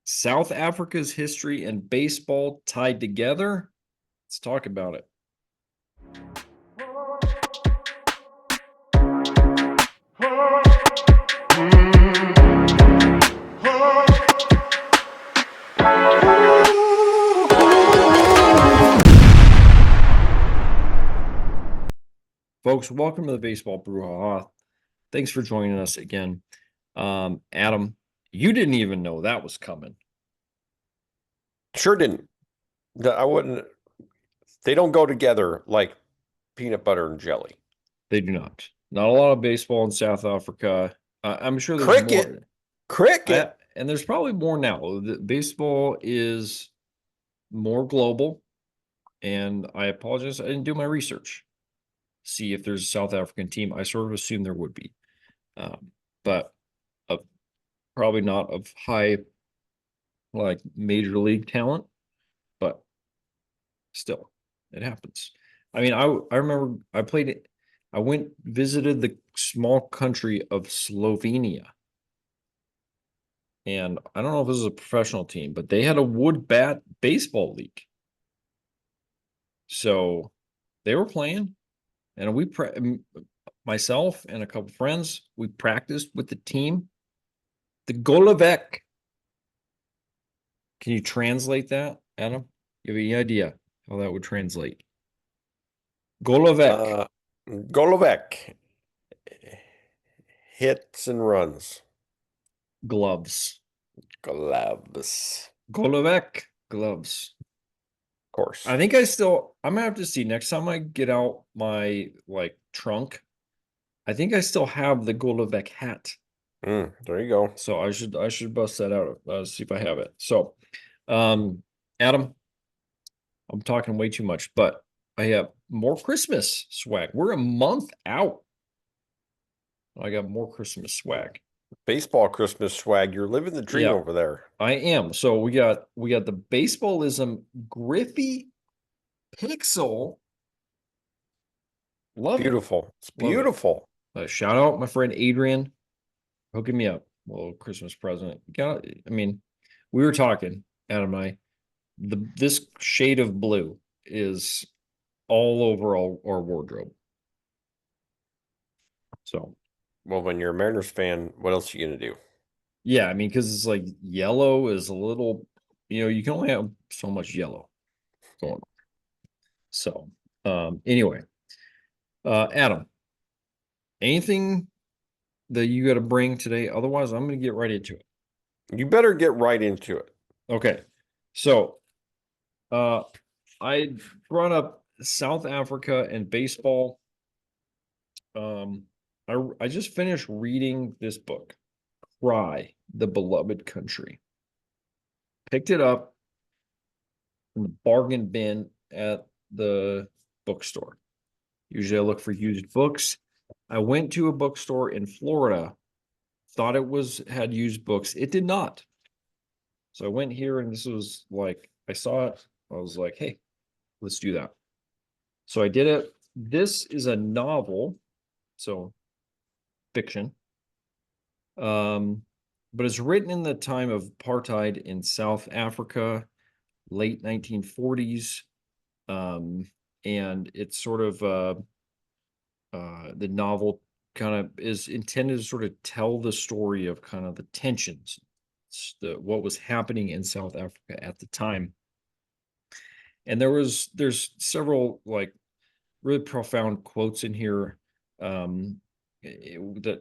South Africa's history and baseball tied together. Let's talk about it. Folks, welcome to the Baseball Brewhaha. Thanks for joining us again. Adam, you didn't even know that was coming. Sure didn't. I wouldn't. They don't go together like peanut butter and jelly. They do not. Not a lot of baseball in South Africa. I'm sure there's more. Cricket. And there's probably more now. The baseball is more global. And I apologize. I didn't do my research. See if there's a South African team. I sort of assumed there would be. But probably not of high, like major league talent, but still, it happens. I mean, I remember I played it. I visited the small country of Slovenia. And I don't know if this is a professional team, but they had a wood bat baseball league. So they were playing, and myself and a couple friends, we practiced with the team. The Golovek. Can you translate that, Adam? You have any idea how that would translate? Golovek. Golovek. Hits and runs. Gloves. Gloves. Golovek gloves. Of course. I'm gonna have to see next time I get out my trunk. I think I still have the Golovek hat. There you go. So I should bust that out. See if I have it. So, Adam, I'm talking way too much, but I have more Christmas swag. We're a month out. I got more Christmas swag. Baseball Christmas swag. You're living the dream over there. I am. So we got the Baseballism Griffey Pixel. Love beautiful. It. It's beautiful. Shout out my friend Adrian hooking me up. Well, Christmas present. We were talking, Adam and I. This shade of blue is all over our wardrobe. So, well, when you're a Mariners fan, what else are you gonna do? Yeah, I mean, because it's like yellow is a little, you can only have so much yellow going on. So, anyway, Adam, anything that you got to bring today? Otherwise, I'm going to get right into it. You better get right into it. Okay. So, I brought up South Africa and baseball. I just finished reading this book, Cry, the Beloved Country. Picked it up from the bargain bin at the bookstore. Usually I look for used books. I went to a bookstore in Florida, thought it had used books. It did not. So I went here, and this was like, I saw it. I was like, hey, let's do that. So I did it. This is a novel, so fiction. But it's written in the time of apartheid in South Africa, late 1940s. And it's sort of the novel kind of is intended to sort of tell the story of kind of the tensions, what was happening in South Africa at the time. And there's several like really profound quotes in here that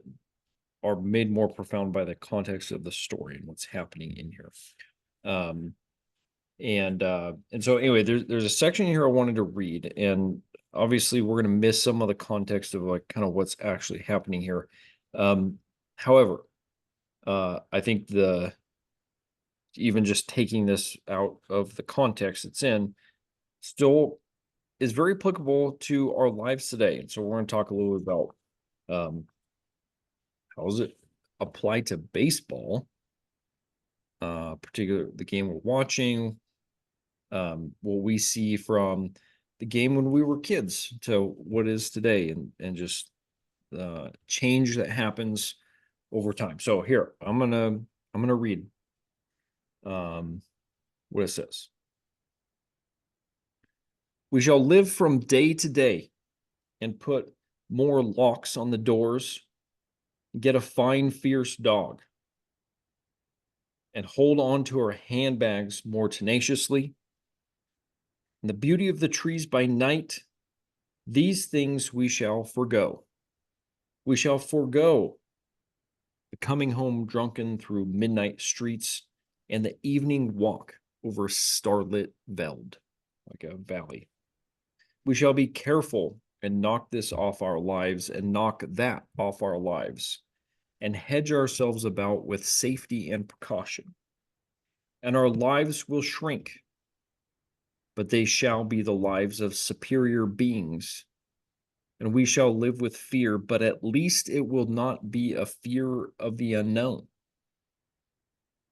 are made more profound by the context of the story and what's happening in here. And so anyway, there's a section here I wanted to read, and obviously we're going to miss some of the context of like kind of what's actually happening here. However, I think even just taking this out of the context it's in still is very applicable to our lives today. And so we're going to talk a little bit about how does it apply to baseball, particularly the game we're watching, what we see from the game when we were kids to what is today, and just change that happens over time. So here, I'm gonna read. what it says. We shall live from day to day and put more locks on the doors, get a fine, fierce dog, and hold on to our handbags more tenaciously. And the beauty of the trees by night, these things we shall forego. We shall forego the coming home drunken through midnight streets and the evening walk over starlit veld, like a valley. We shall be careful and knock this off our lives and knock that off our lives and hedge ourselves about with safety and precaution. And our lives will shrink, but they shall be the lives of superior beings. And we shall live with fear, but at least it will not be a fear of the unknown.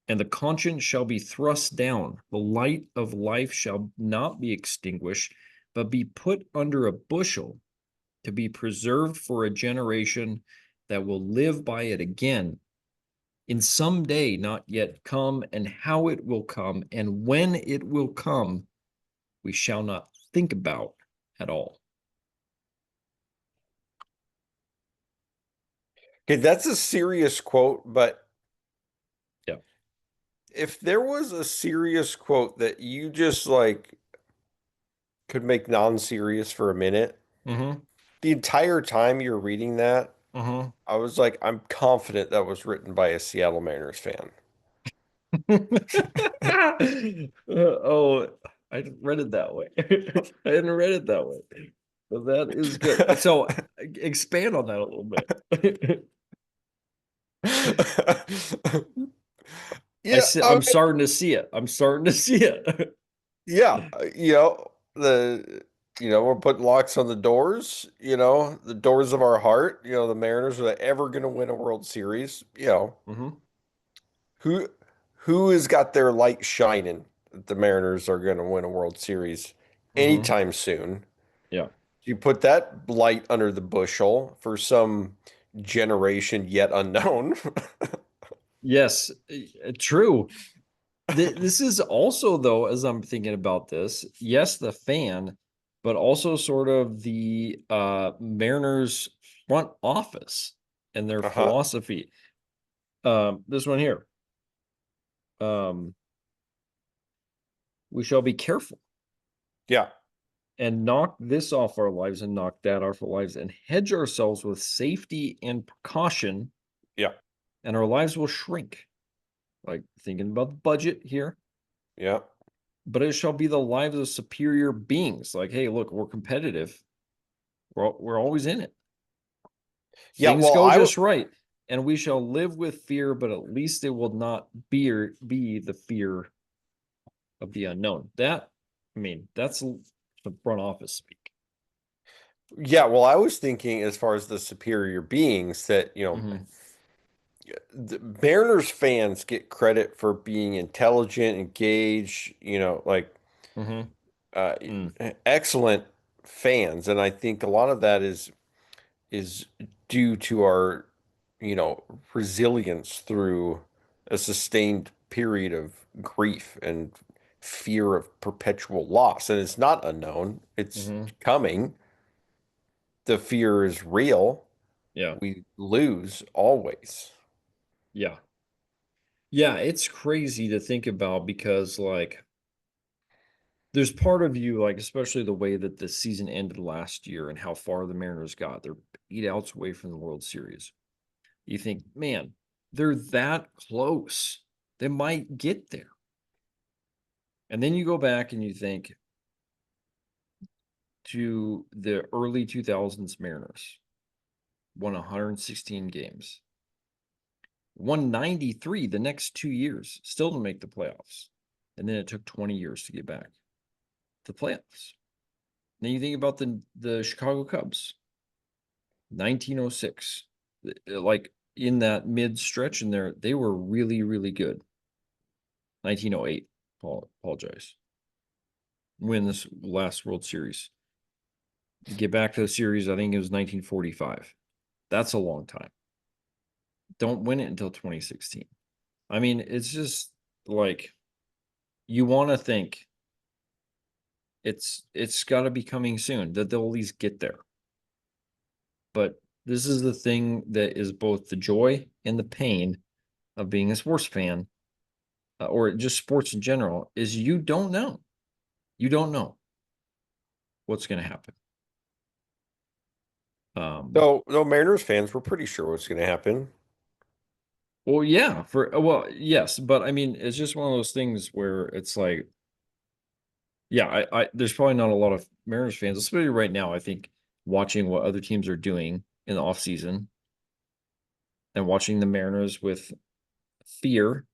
And the conscience shall be thrust down. The light of life shall not be extinguished, but be put under a bushel to be preserved for a generation that will live by it again in some day not yet come, and how it will come, and when it will come, we shall not think about at all. Okay, that's a serious quote, but Yeah. if there was a serious quote that you just like could make non-serious for a minute, Mm-hmm. the entire time you're reading that, Mm-hmm. I was like, I'm confident that was written by a Seattle Mariners fan. Oh, I read it that way. I hadn't read it that way. But that is good. So expand on that a little bit. Yeah, I I'm starting to see it. I'm starting to see it. yeah, we're putting locks on the doors, the doors of our heart. The Mariners are ever going to win a World Series. Mm-hmm. Who who has got their light shining that the Mariners are going to win a World Series Mm-hmm. anytime soon? Yeah. You put that light under the bushel for some generation yet unknown. Yes, true. This is also, though, as I'm thinking about this, yes, the fan, but also sort of the Mariners front office and their Uh-huh. philosophy. This one here. Um, we shall be careful Yeah. and knock this off our lives and knock that off our lives and hedge ourselves with safety and precaution, Yeah. and our lives will shrink. Like thinking about the budget here, Yeah. but it shall be the lives of superior beings. Like, hey, look, we're competitive. We're always in it. Yeah, Things well, go just right, and we shall live with fear, but at least it will not be the fear of the unknown. That's the front office speak. yeah, well, I was thinking as far as the superior beings that, Mm-hmm. the Mariners fans get credit for being intelligent, engaged, Mm-hmm. uh, Mm. excellent fans, and I think a lot of that is due to our, resilience through a sustained period of grief and fear of perpetual loss. And it's not unknown, it's Mm-hmm. coming. The fear is real. Yeah. We lose always. Yeah. Yeah. It's crazy to think about because, like, there's part of you, like, especially the way that the season ended last year and how far the Mariners got. They're 8 outs away from the World Series. You think, man, they're that close. They might get there. And then you go back and you think to the early 2000s Mariners, won 116 games, won 93 the next 2 years, still to make the playoffs. And then it took 20 years to get back to the playoffs. Then you think about the Chicago Cubs, 1906, like in that mid stretch in there, they were really, really good. 1908, apologize, win this last World Series. To get back to the series, I think it was 1945. That's a long time. Don't win it until 2016. I mean, it's just like you want to think it's got to be coming soon that they'll at least get there. But this is the thing that is both the joy and the pain of being a sports fan, or just sports in general, is you don't know. You don't know what's going to happen. Though Mariners fans were pretty sure what's going to happen. Well, yeah, well, yes, but I mean, it's just one of those things where it's like, yeah, there's probably not a lot of Mariners fans, especially right now. I think watching what other teams are doing in the off season and watching the Mariners with fear,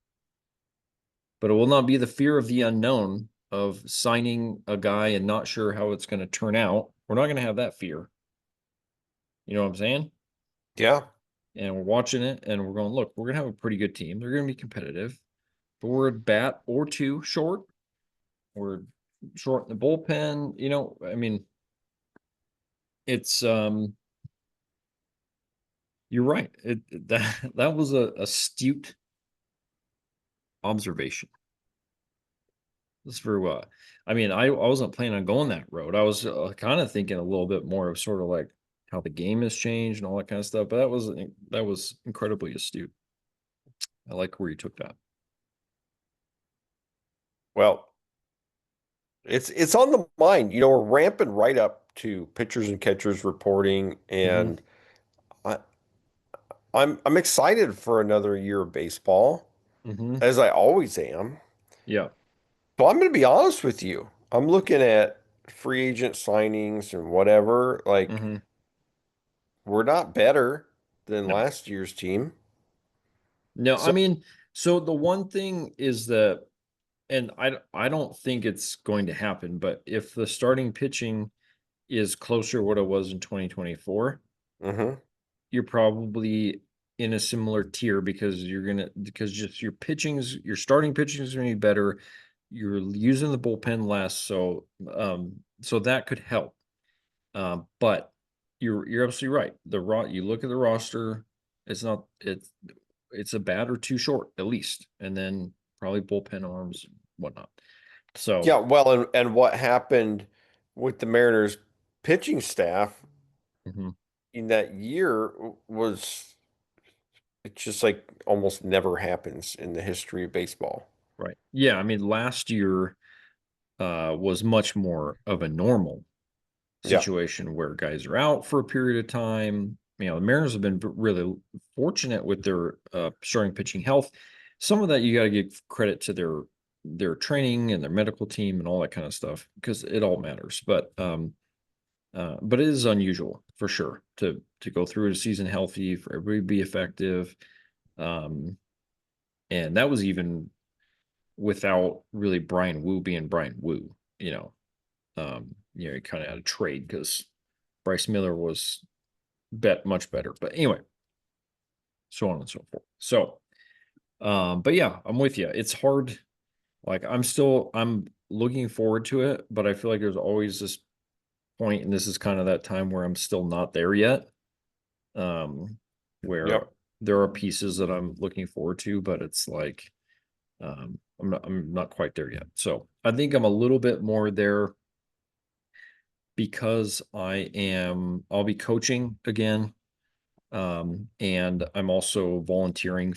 but it will not be the fear of the unknown of signing a guy and not sure how it's going to turn out. We're not going to have that fear. You know what I'm saying? Yeah. And we're watching it and we're going, look, we're going to have a pretty good team. They're going to be competitive, but we're a bat or two short. We're short in the bullpen. I mean, it's you're right. That was a astute observation. That's very well. I mean, I wasn't planning on going that road. I was kind of thinking a little bit more of sort of like how the game has changed and all that kind of stuff. But that was incredibly astute. I like where you took that. Well, it's on the mind. We're ramping right up to pitchers and catchers reporting, Hmm. and I, I'm excited for another year of baseball, Hmm. as I always am. Yeah. So I'm going to be honest with you. I'm looking at free agent signings and whatever. Like, Hmm. we're not better than No. last year's team. No. I So, mean, so the one thing is that, and I don't think it's going to happen, but if the starting pitching is closer to what it was in 2024, mhm. you're probably in a similar tier because just your starting pitching is going to be better. You're using the bullpen less, so that could help. But you're absolutely right. You look at the roster, it's not it's a bat or two short at least, and then probably bullpen arms, whatnot. Yeah, So, well, and what happened with the Mariners pitching staff mhm, in that year was it's just like almost never happens in the history of baseball. right. Yeah, I mean, last year was much more of a normal Yeah. situation where guys are out for a period of time. The Mariners have been really fortunate with their starting pitching health. Some of that you got to give credit to their training and their medical team and all that kind of stuff because it all matters. But it is unusual for sure to go through a season healthy for everybody to be effective. Um, and that was even without really Brian Wu being Brian Wu. He kind of had a trade because Bryce Miller was much better. But anyway, so on and so forth. So, but yeah, I'm with you. It's hard. Like I'm looking forward to it, but I feel like there's always this point, and this is kind of that time where I'm still not there yet. Um, where Yep. there are pieces that I'm looking forward to, but it's like I'm not quite there yet. So I think I'm a little bit more there because I'll be coaching again. And I'm also volunteering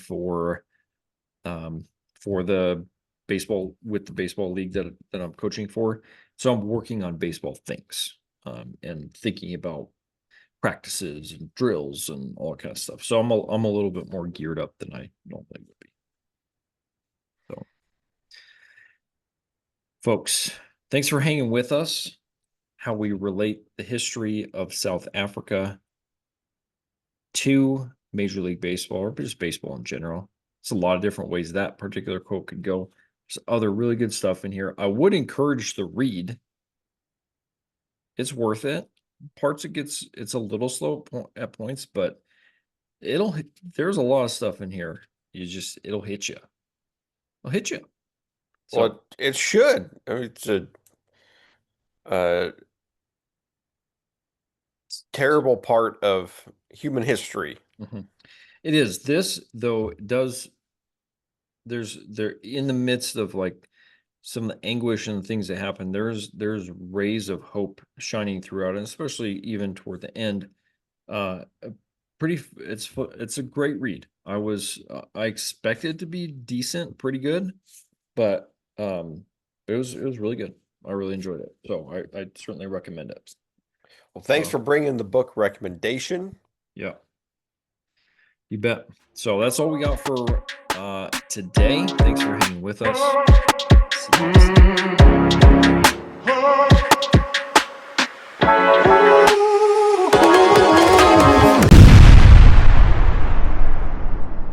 um, for the baseball league that I'm coaching for. So I'm working on baseball things, and thinking about practices and drills and all that kind of stuff. So I'm a little bit more geared up than I normally would be. So, folks, thanks for hanging with us. How we relate the history of South Africa to Major League Baseball or just baseball in general. It's a lot of different ways that particular quote could go. There's other really good stuff in here. I would encourage the read. It's worth it. Parts it's a little slow at points, but there's a lot of stuff in here. It'll hit you. It'll hit you. So, Well, it should. I mean, it's a uh, terrible part of human history. mhm. It is. This though does they're in the midst of like some of the anguish and things that happen, there's rays of hope shining throughout, and especially even toward the end. It's a great read. I expected to be decent, pretty good, but it was really good. I really enjoyed it, so I certainly recommend it. Well, thanks Uh, for bringing the book recommendation. yeah, you bet. So that's all we got for today. Thanks for hanging with us.